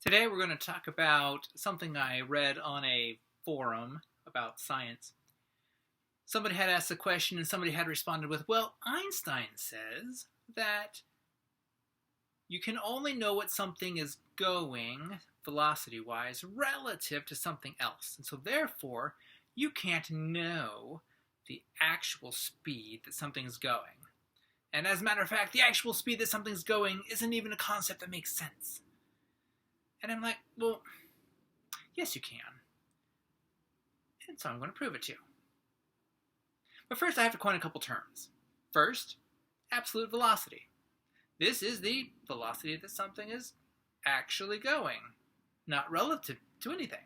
Today we're going to talk about something I read on a forum about science. Somebody had asked a question and somebody had responded with, well, Einstein says that you can only know what something is going, velocity-wise, relative to something else. And so therefore, you can't know the actual speed that something's going. And as a matter of fact, the actual speed that something's going isn't even a concept that makes sense. And I'm like, well, yes you can. And so I'm going to prove it to you. But first I have to coin a couple terms. First, absolute velocity. This is the velocity that something is actually going, not relative to anything.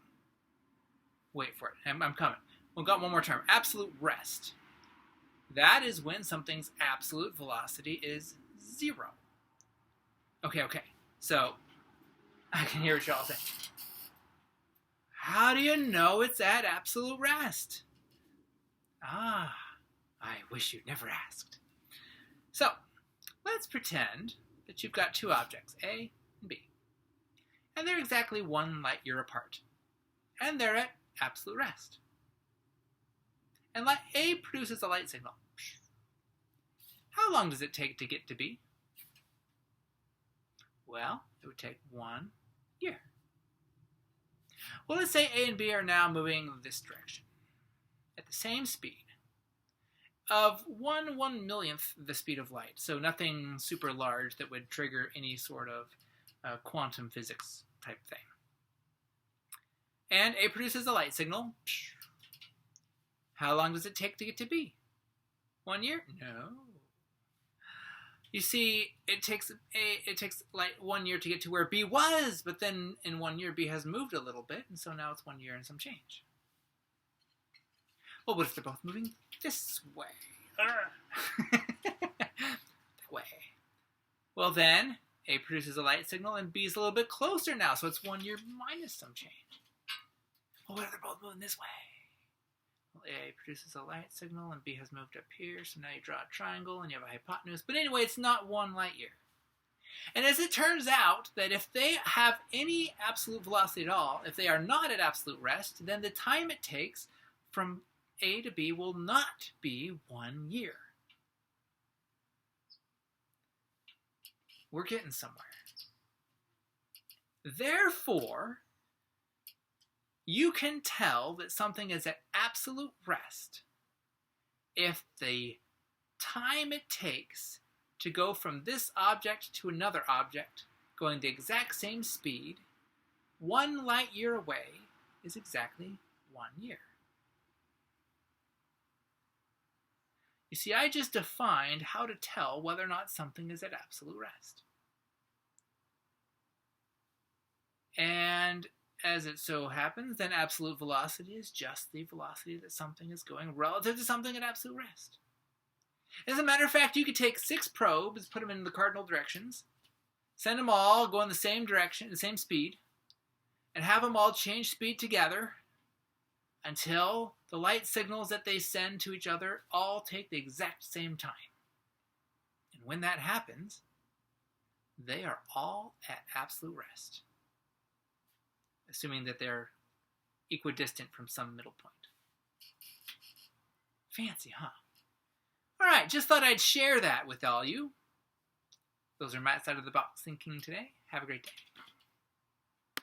Wait for it. I'm coming. We've got one more term. Absolute rest. That is when something's absolute velocity is 0. Okay. So, I can hear what y'all saying. How do you know it's at absolute rest? I wish you'd never asked. So, let's pretend that you've got two objects, A and B. And they're exactly 1 light year apart. And they're at absolute rest. And light A produces a light signal. How long does it take to get to B? Well, it would take 1 year. Well, let's say A and B are now moving this direction at the same speed of 1/1,000,000th the speed of light. So nothing super large that would trigger any sort of quantum physics type thing. And A produces a light signal. How long does it take to get to B? 1 year? No. You see, it takes like 1 year to get to where B was, but then in 1 year B has moved a little bit, and so now it's 1 year and some change. Well, what if they're both moving this way? That way. Well then, A produces a light signal and B is a little bit closer now, so it's 1 year minus some change. Well, what if they're both moving this way? Well, A produces a light signal and B has moved up here, so now you draw a triangle and you have a hypotenuse. But anyway, it's not 1 light year. And as it turns out, that if they have any absolute velocity at all, if they are not at absolute rest, then the time it takes from A to B will not be 1 year. We're getting somewhere. Therefore, you can tell that something is at absolute rest if the time it takes to go from this object to another object, going the exact same speed, 1 light year away, is exactly 1 year. You see, I just defined how to tell whether or not something is at absolute rest. And as it so happens, then absolute velocity is just the velocity that something is going relative to something at absolute rest. As a matter of fact, you could take 6 probes, put them in the cardinal directions, send them all going the same direction, the same speed, and have them all change speed together until the light signals that they send to each other all take the exact same time. And when that happens, they are all at absolute rest, assuming that they're equidistant from some middle point. Fancy, huh? All right, just thought I'd share that with all you. Those are Matt's Out of the Box thinking today. Have a great day.